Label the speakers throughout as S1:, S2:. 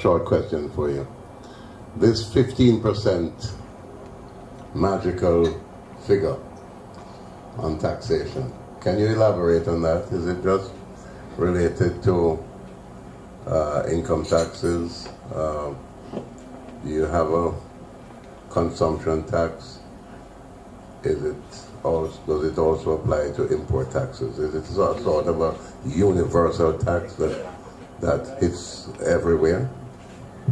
S1: short question for you. This 15% magical figure on taxation, can you elaborate on that? Is it just related to income taxes? Do you have a consumption tax? Does it also apply to import taxes? Is it sort of a universal tax that hits everywhere?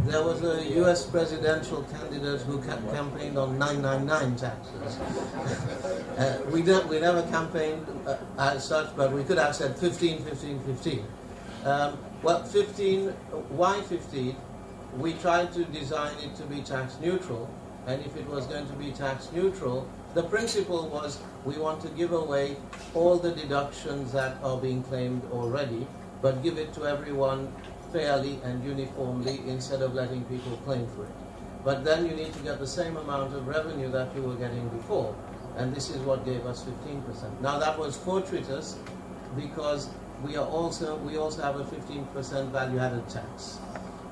S2: There was a US presidential candidate who campaigned on 999 taxes. We never campaigned as such, but we could have said 15, 15, 15. Well, 15, why 15? We tried to design it to be tax neutral, and if it was going to be tax neutral, the principle was we want to give away all the deductions that are being claimed already, but give it to everyone fairly and uniformly instead of letting people claim for it. But then you need to get the same amount of revenue that you were getting before, and this is what gave us 15%. Now that was fortuitous because we also have a 15% value-added tax.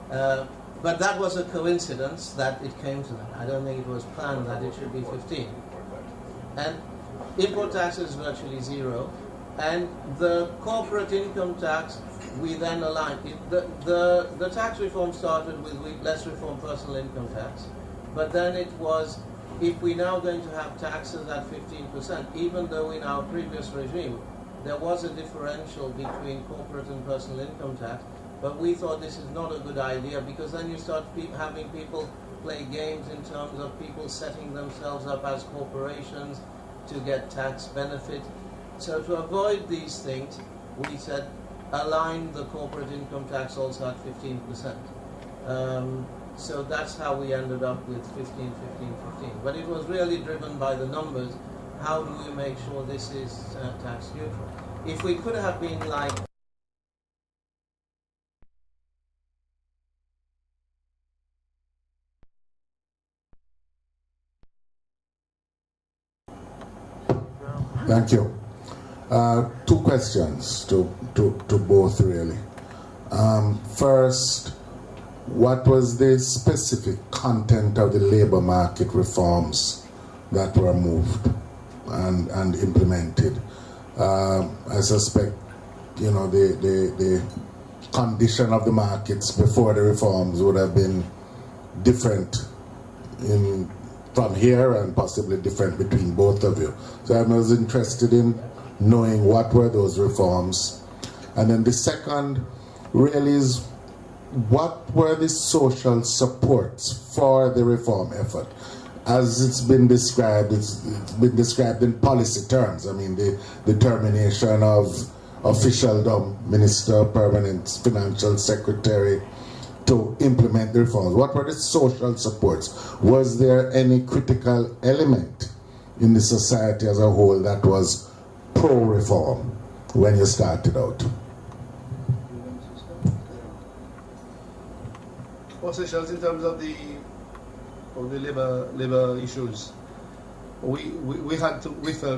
S2: But that was a coincidence that it came to that. I don't think it was planned that it should be 15. And import tax is virtually zero. And the corporate income tax, we then aligned. The tax reform started with less reform personal income tax. But then it was, if we're now going to have taxes at 15%, even though in our previous regime, there was a differential between corporate and personal income tax, but we thought this is not a good idea because then you start having people play games in terms of people setting themselves up as corporations to get tax benefit. So to avoid these things, we said align the corporate income tax also at 15%. So that's how we ended up with 15, 15, 15. But it was really driven by the numbers. How do we make sure this is tax neutral? If we could have been like
S3: Thank you. Two questions to both really. First, what was the specific content of the labor market reforms that were moved and implemented? I suspect, you know, the condition of the markets before the reforms would have been different from here and possibly different between both of you. So I was interested in knowing what were those reforms. And then the second really is, what were the social supports for the reform effort? As it's been described in policy terms. I mean, the termination of officialdom, minister, permanent financial secretary, to implement the reforms. What were the social supports? Was there any critical element in the society as a whole that was pro-reform when you started out?
S4: For Seychelles, in terms of the labor issues, we felt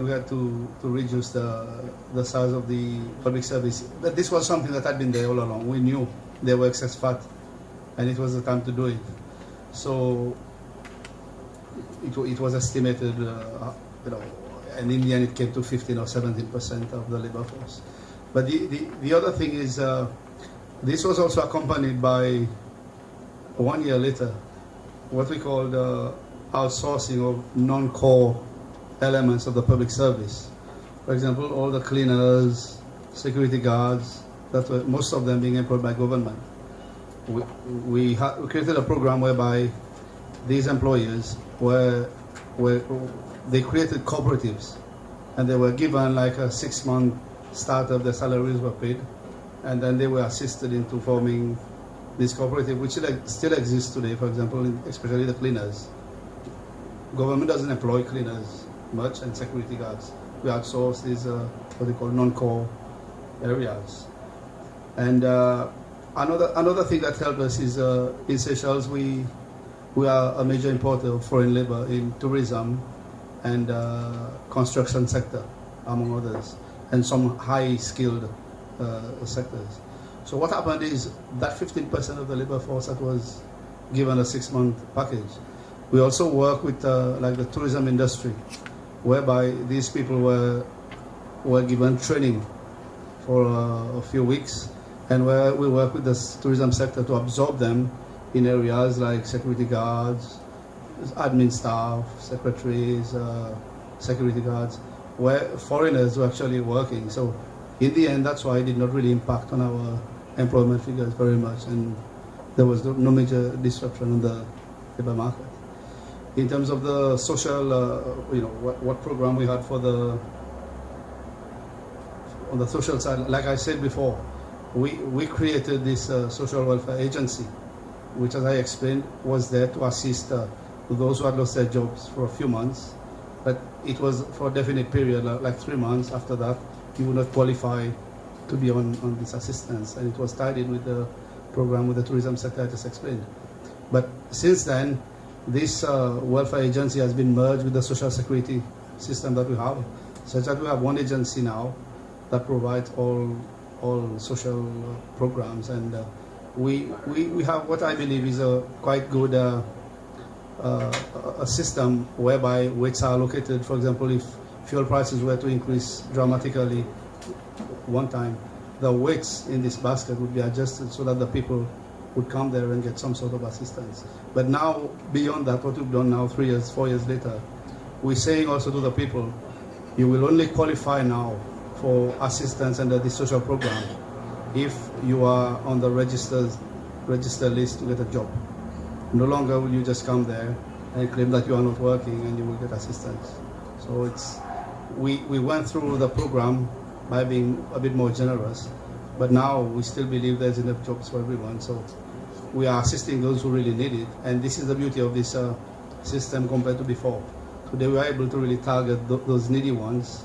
S4: we had to reduce the size of the public service. But this was something that had been there all along. We knew there were excess fat, and it was the time to do it. So it was estimated, and in the end it came to 15 or 17% of the labor force. But the other thing is, this was also accompanied by 1 year later, what we called outsourcing of non-core elements of the public service. For example, all the cleaners, security guards, most of them being employed by government. We created a program whereby these employers they created cooperatives, and they were given like a 6-month startup. Their salaries were paid, and then they were assisted into forming this cooperative, which still exists today. For example, especially the cleaners. Government doesn't employ cleaners much, and security guards. We outsource these what they call non-core areas. And another thing that helped us is in Seychelles we are a major importer of foreign labor in tourism and construction sector, among others, and some high-skilled sectors. So what happened is that 15% of the labor force that was given a 6-month package, we also work with like the tourism industry, whereby these people were given training for a few weeks, and where we work with the tourism sector to absorb them in areas like security guards, admin staff, secretaries, security guards, where foreigners were actually working. So in the end, that's why it did not really impact on our employment figures very much, and there was no major disruption on the labor market. In terms of the social, what program we had for on the social side, like I said before, we created this social welfare agency, which, as I explained, was there to assist those who had lost their jobs for a few months, but it was for a definite period, like 3 months. After that, you would not qualify to be on this assistance, and it was tied in with the program with the tourism sector I just explained. But since then, this welfare agency has been merged with the social security system that we have, such that we have one agency now that provides all social programs, and we have what I believe is a quite good a system whereby weights are allocated. For example, if fuel prices were to increase dramatically one time, the weights in this basket would be adjusted so that the people would come there and get some sort of assistance. But now, beyond that, what we've done now, 3 years, 4 years later, we're saying also to the people, you will only qualify now for assistance under the social program if you are on the register list to get a job. No longer will you just come there and claim that you are not working and you will get assistance. So we went through the program by being a bit more generous, but now we still believe there's enough jobs for everyone. So we are assisting those who really need it, and this is the beauty of this system compared to before. Today we are able to really target those needy ones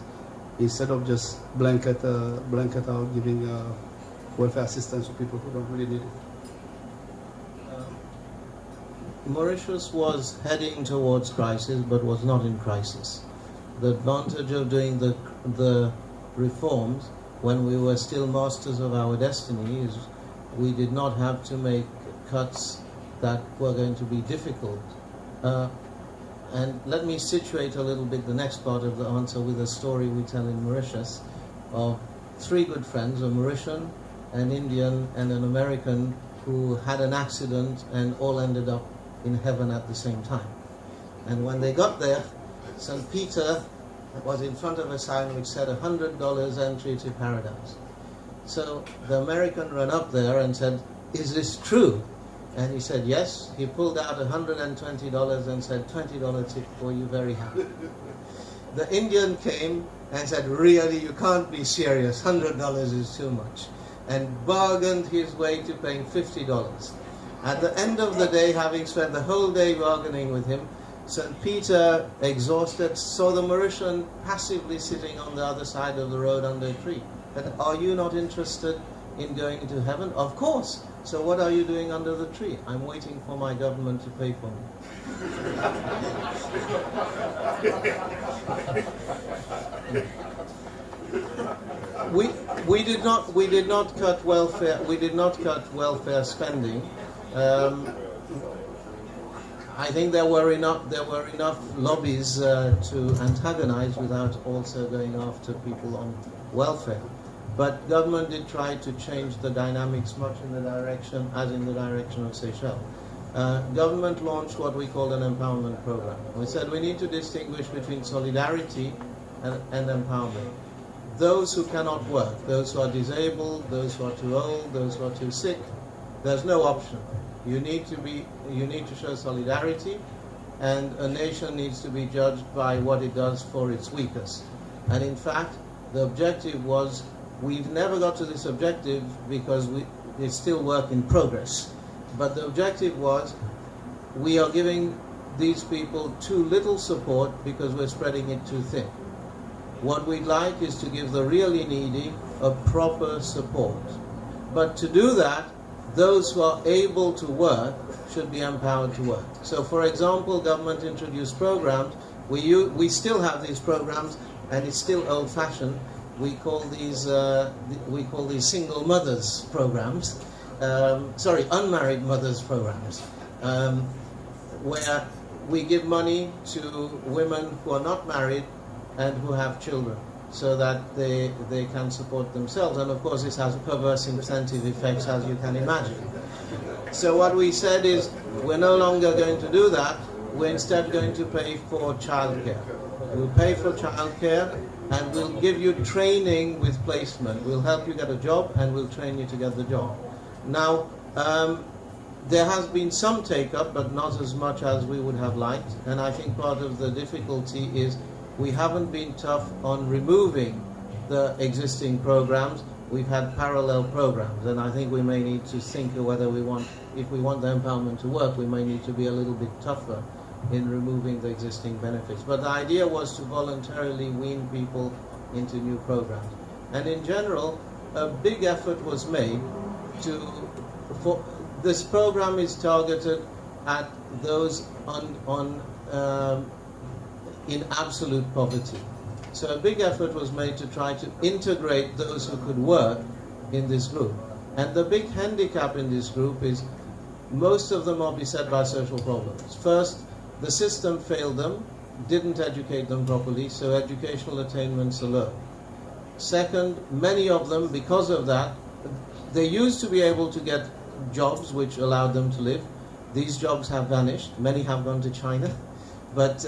S4: instead of just blanket out giving welfare assistance to people who don't really need it.
S2: Mauritius was heading towards crisis, but was not in crisis. The advantage of doing the reforms when we were still masters of our destiny is we did not have to make cuts that were going to be difficult. And let me situate a little bit the next part of the answer with a story we tell in Mauritius of 3 good friends, a Mauritian, an Indian, and an American, who had an accident and all ended up in heaven at the same time. And when they got there, St. Peter was in front of a sign which said $100 entry to paradise. So the American ran up there and said, "Is this true?" And he said yes. He pulled out $120 and said, $20 tip for you, very happy. The Indian came and said, "Really, you can't be serious, $100 is too much," and bargained his way to paying $50. At the end of the day, having spent the whole day bargaining with him, St. Peter, exhausted, saw the Mauritian passively sitting on the other side of the road under a tree. Said, "Are you not interested in going to heaven?" "Of course." "So what are you doing under the tree?" "I'm waiting for my government to pay for me." We did not cut welfare. We did not cut welfare spending. I think there were enough lobbies to antagonize without also going after people on welfare. But government did try to change the dynamics much in the direction of Seychelles. Government launched what we called an empowerment program. We said we need to distinguish between solidarity and empowerment. Those who cannot work, those who are disabled, those who are too old, those who are too sick, there's no option. You need to show solidarity, and a nation needs to be judged by what it does for its weakest. And in fact, the objective was, we've never got to this objective because it's still work in progress. But the objective was, we are giving these people too little support because we're spreading it too thin. What we'd like is to give the really needy a proper support. But to do that, those who are able to work should be empowered to work. So, for example, government introduced programs. We still have these programs, and it's still old-fashioned, we call these single mothers programs, unmarried mothers programs, where we give money to women who are not married and who have children, so that they can support themselves. And of course this has perverse incentive effects, as you can imagine. So what we said is, we're no longer going to do that, we're instead going to pay for childcare. We'll pay for childcare and we'll give you training with placement. We'll help you get a job and we'll train you to get the job. Now, there has been some take-up, but not as much as we would have liked, and I think part of the difficulty is we haven't been tough on removing the existing programs. We've had parallel programs, and I think we may need to think of whether if we want the empowerment to work, we may need to be a little bit tougher in removing the existing benefits. But the idea was to voluntarily wean people into new programs. And in general, a big effort was made this program is targeted at those in absolute poverty. So a big effort was made to try to integrate those who could work in this group. And the big handicap in this group is most of them are beset by social problems. First, the system failed them, didn't educate them properly, so educational attainments are low. Second, many of them, because of that, they used to be able to get jobs which allowed them to live. These jobs have vanished. Many have gone to China, but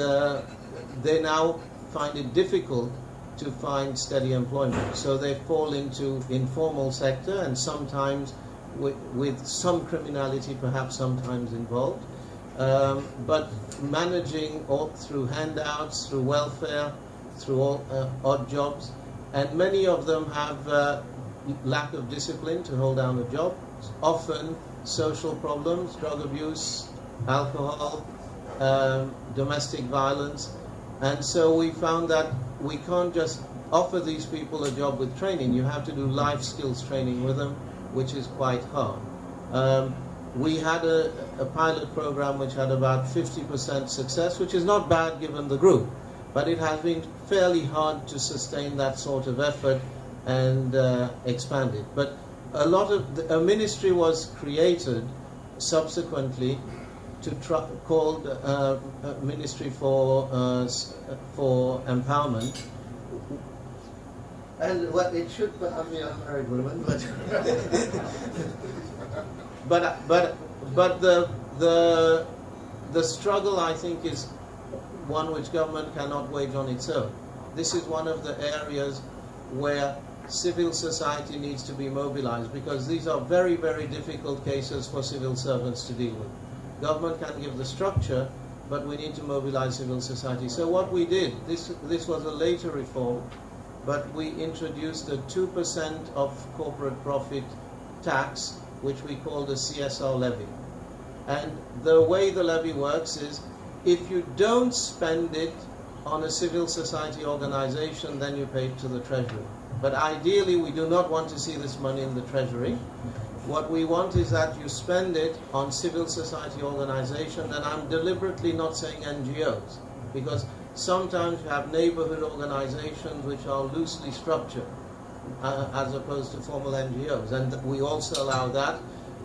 S2: they now find it difficult to find steady employment. So they fall into informal sector, and sometimes with some criminality perhaps sometimes involved. But managing all through handouts, through welfare, through all odd jobs, and many of them have lack of discipline to hold down a job, often social problems, drug abuse, alcohol, domestic violence. And so we found that we can't just offer these people a job with training. You have to do life skills training with them, which is quite hard. We had a pilot program which had about 50% success, which is not bad given the group, but it has been fairly hard to sustain that sort of effort and expand it. But a ministry was created subsequently called Ministry for Empowerment. And what it should have been unmarried women, but the struggle, I think, is one which government cannot wage on its own. This is one of the areas where civil society needs to be mobilized, because these are very, very difficult cases for civil servants to deal with. Government can give the structure, but we need to mobilize civil society. So what we did, this was a later reform, but we introduced a 2% of corporate profit tax, which we call the CSR levy. And the way the levy works is, if you don't spend it on a civil society organization, then you pay it to the treasury. But ideally, we do not want to see this money in the treasury. What we want is that you spend it on civil society organizations, and I'm deliberately not saying NGOs, because sometimes you have neighborhood organizations which are loosely structured, as opposed to formal NGOs, and we also allow that.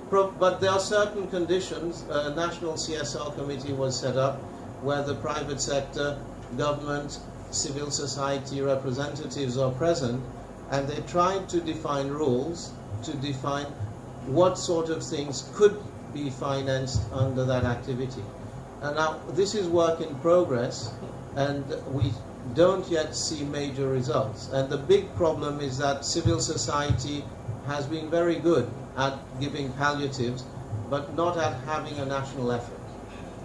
S2: But there are certain conditions. A national CSR committee was set up where the private sector, government, civil society representatives are present, and they tried to define rules to define what sort of things could be financed under that activity. And now this is work in progress, and we don't yet see major results. And the big problem is that civil society has been very good at giving palliatives, but not at having a national effort.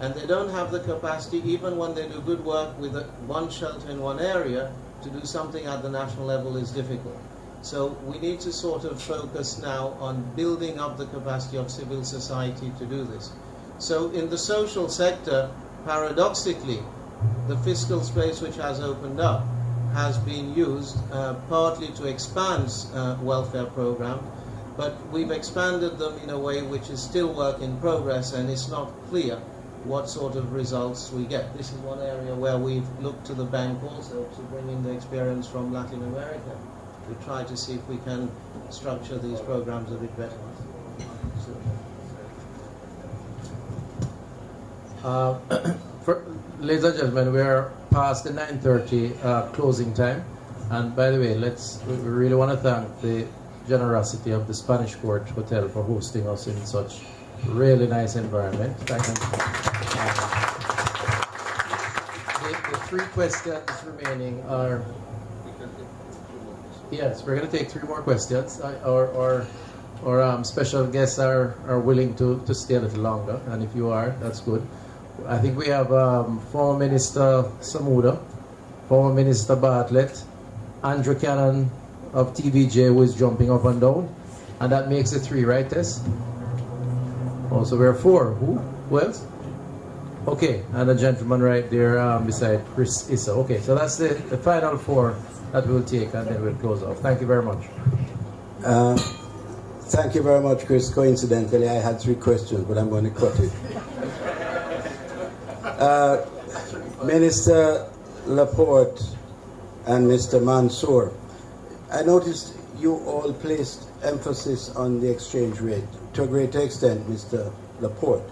S2: And they don't have the capacity, even when they do good work with one shelter in one area, to do something at the national level is difficult. So we need to sort of focus now on building up the capacity of civil society to do this. So in the social sector, paradoxically, the fiscal space which has opened up has been used partly to expand welfare programs, but we've expanded them in a way which is still work in progress, and it's not clear what sort of results we get. This is one area where we've looked to the bank also to bring in the experience from Latin America. to try to see if we can structure these programs a bit better.
S5: Ladies and gentlemen, we are past the 9:30 closing time, and by the way, we really want to thank the generosity of the Spanish Court Hotel for hosting us in such really nice environment. Thank you. The 3 questions remaining are. Yes, we're going to take 3 more questions. Our special guests are willing to stay a little longer, and if you are, that's good. I think we have former Minister Samuda, former Minister Bartlett, Andrew Cannon of TVJ, who is jumping up and down, and that makes it 3, right, Tess? Also, we're 4. Who else? Okay, and a gentleman right there beside Chris Issa. Okay, so that's the final 4 that we'll take, and then we'll close off. Thank you very much.
S6: Thank you very much, Chris. Coincidentally, I had 3 questions, but I'm going to cut it. Minister Laporte and Mr. Mansour, I noticed you all placed emphasis on the exchange rate to a great extent, Mr. Laporte.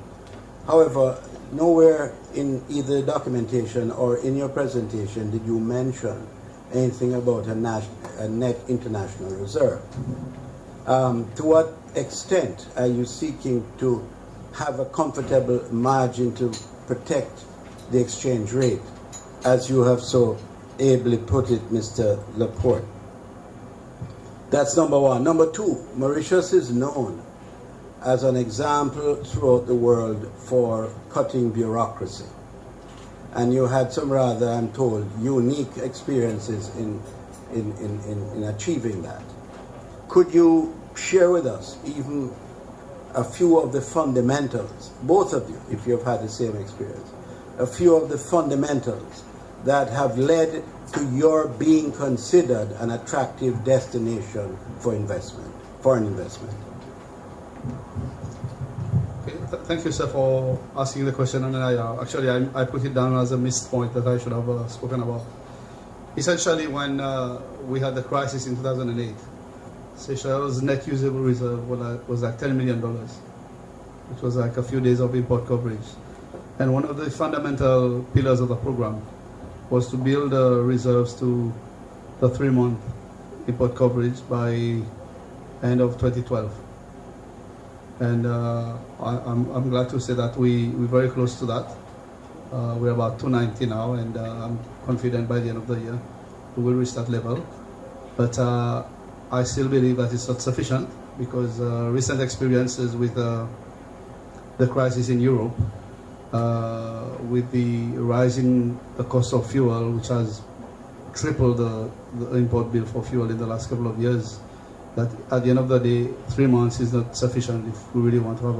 S6: However, nowhere in either documentation or in your presentation did you mention anything about a net international reserve. To what extent are you seeking to have a comfortable margin to protect the exchange rate, as you have so ably put it, Mr. Laporte? That's number 1. Number 2, Mauritius is known as an example throughout the world for cutting bureaucracy. And you had some rather, I'm told, unique experiences in achieving that. Could you share with us even a few of the fundamentals, both of you, if you've had the same experience, a few of the fundamentals that have led to your being considered an attractive destination for investment, foreign investment?
S4: Okay, thank you, sir, for asking the question. And I put it down as a missed point that I should have spoken about. Essentially, when we had the crisis in 2008, Seychelles' net usable reserve was like $10 million. It was like a few days of import coverage. And one of the fundamental pillars of the program was to build reserves to the 3-month import coverage by end of 2012. And I'm glad to say that we're very close to that. We're about 290 now, and I'm confident by the end of the year we will reach that level. But I still believe that it's not sufficient, because recent experiences with the crisis in Europe, with the rise in the cost of fuel, which has tripled the import bill for fuel in the last couple of years, that at the end of the day, 3 months is not sufficient if we really want to have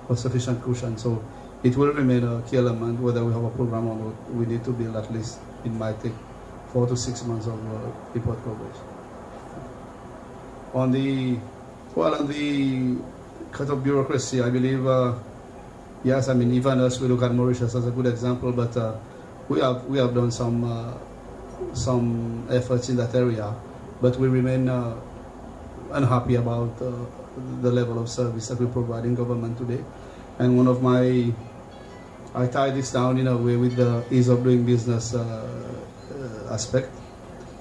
S4: a sufficient cushion. So it will remain a key element, whether we have a program or not. We need to build at least, it might take 4 to 6 months of import coverage. On the cut of bureaucracy, I believe, yes, I mean, even us, we look at Mauritius as a good example, but we have done some efforts in that area, but we remain unhappy about the level of service that we provide in government today. And I tie this down in a way with the ease of doing business aspect.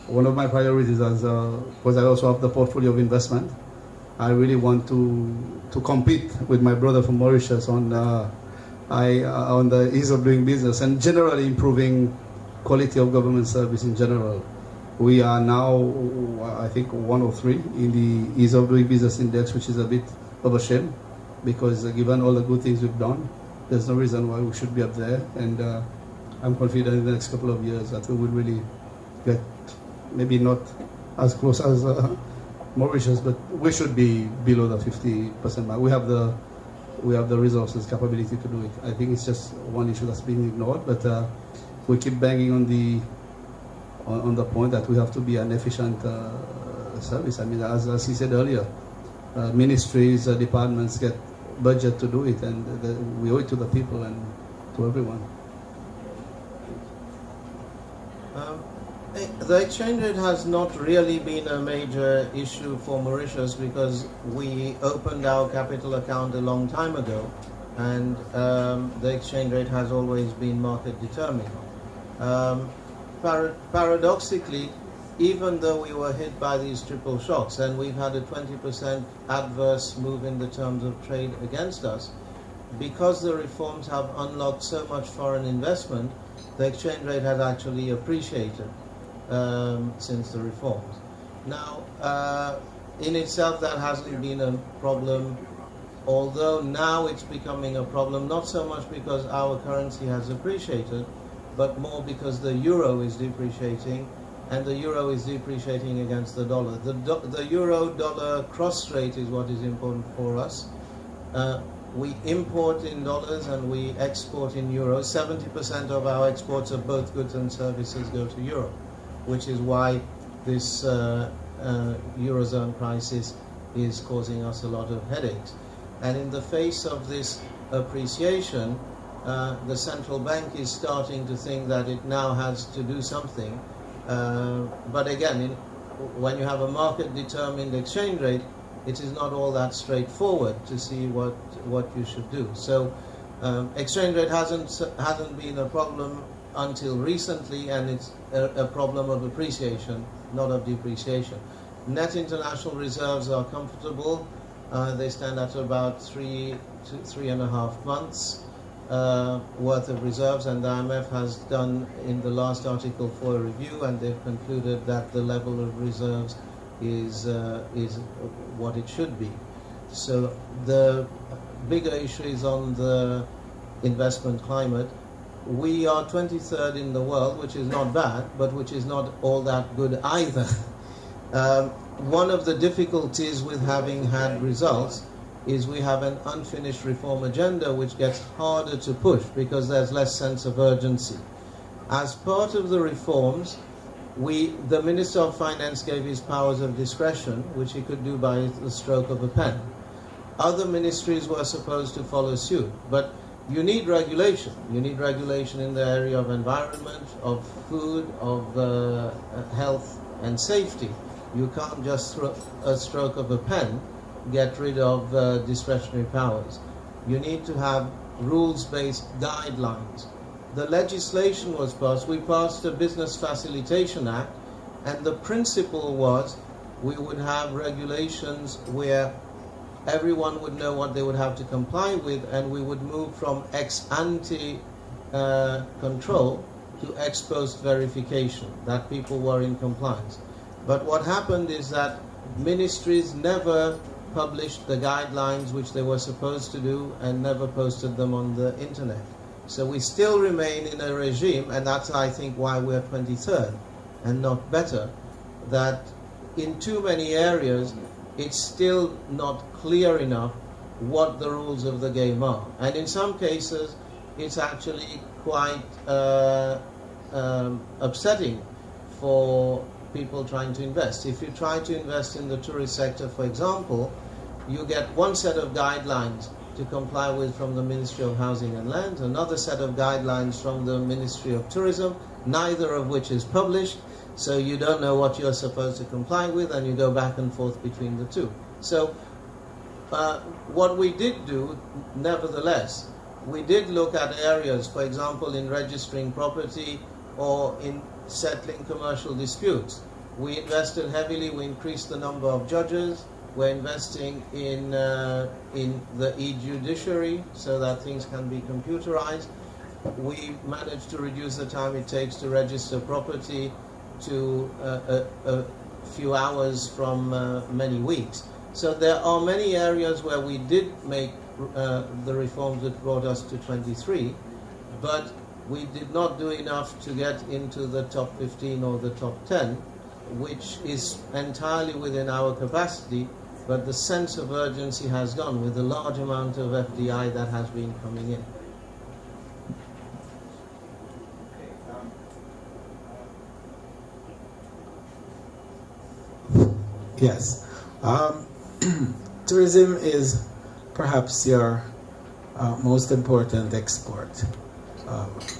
S4: One of my priorities, because I also have the portfolio of investment, I really want to compete with my brother from Mauritius on the ease of doing business and generally improving quality of government service in general. We are now, I think, 103 in the ease of doing business index, which is a bit of a shame, because given all the good things we've done, there's no reason why we should be up there. And I'm confident in the next couple of years that we will really get, maybe not as close as Mauritius, but we should be below the 50% mark. We have the resources, capability to do it. I think it's just one issue that's being ignored, but we keep banging on the point that we have to be an efficient service. I mean, as he said earlier, ministries, departments get budget to do it, and we owe it to the people and to everyone.
S2: The exchange rate has not really been a major issue for Mauritius because we opened our capital account a long time ago, and the exchange rate has always been market determined. Paradoxically, even though we were hit by these triple shocks and we've had a 20% adverse move in the terms of trade against us, because the reforms have unlocked so much foreign investment, the exchange rate has actually appreciated since the reforms. Now, in itself, that hasn't been a problem, although now it's becoming a problem, not so much because our currency has appreciated, but more because the euro is depreciating, and the euro is depreciating against the dollar. The euro-dollar cross rate is what is important for us. We import in dollars and we export in euros. 70% of our exports of both goods and services go to Europe, which is why this Eurozone crisis is causing us a lot of headaches. And in the face of this appreciation, the central bank is starting to think that it now has to do something. But again, when you have a market-determined exchange rate, it is not all that straightforward to see what you should do. So exchange rate hasn't been a problem until recently, and it's a problem of appreciation, not of depreciation. Net international reserves are comfortable. They stand at about 3 to 3.5 months worth of reserves, and the IMF has done in the last Article 4 review, and they've concluded that the level of reserves is what it should be. So the bigger issue is on the investment climate. We are 23rd in the world, which is not bad, but which is not all that good either. One of the difficulties with having had results is we have an unfinished reform agenda which gets harder to push because there's less sense of urgency. As part of the reforms, the Minister of Finance gave his powers of discretion, which he could do by the stroke of a pen. Other ministries were supposed to follow suit, but you need regulation. You need regulation in the area of environment, of food, of health and safety. You can't just through a stroke of a pen get rid of discretionary powers. You need to have rules-based guidelines. The legislation was passed. We passed a Business Facilitation Act, and the principle was we would have regulations where everyone would know what they would have to comply with, and we would move from ex-ante control to ex-post verification, that people were in compliance. But what happened is that ministries never published the guidelines which they were supposed to do and never posted them on the internet. So we still remain in a regime, and that's, I think, why we're 23rd and not better, that in too many areas it's still not clear enough what the rules of the game are. And in some cases it's actually quite upsetting for people trying to invest. If you try to invest in the tourist sector, for example, you get one set of guidelines to comply with from the Ministry of Housing and Land, another set of guidelines from the Ministry of Tourism, neither of which is published, so you don't know what you're supposed to comply with, and you go back and forth between the two. So what we did do, nevertheless, we did look at areas, for example, in registering property or in settling commercial disputes. We invested heavily, we increased the number of judges. We're investing in the e-judiciary so that things can be computerized. We managed to reduce the time it takes to register property to a few hours from many weeks. So there are many areas where we did make the reforms that brought us to 23, but we did not do enough to get into the top 15 or the top 10, which is entirely within our capacity, but the sense of urgency has gone with the large amount of FDI that has been coming in.
S7: Yes. Tourism is perhaps your most important export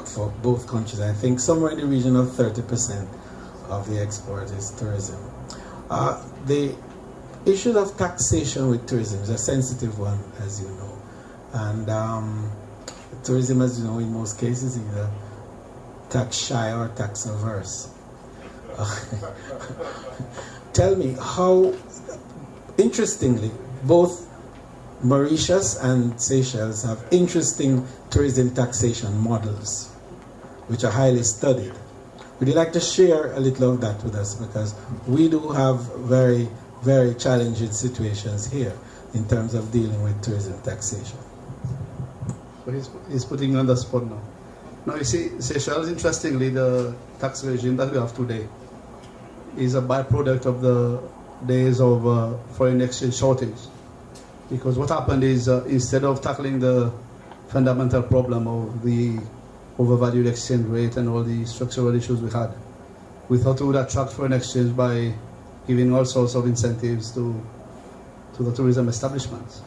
S7: for both countries. I think somewhere in the region of 30% of the export is tourism. The issue of taxation with tourism is a sensitive one, as you know. And tourism, as you know, in most cases, is either tax shy or tax averse. Tell me how, interestingly, both Mauritius and Seychelles have interesting tourism taxation models, which are highly studied. Would you like to share a little of that with us? Because we do have very, very challenging situations here in terms of dealing with tourism taxation.
S4: So he's putting you on the spot now. Now you see, Seychelles, interestingly, the tax regime that we have today is a byproduct of the days of foreign exchange shortage. Because what happened is, instead of tackling the fundamental problem of the overvalued exchange rate and all the structural issues we had, we thought we would attract foreign exchange by giving all sorts of incentives to the tourism establishments.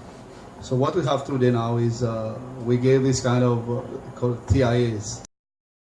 S4: So what we have today now is we gave this kind of called TIAs,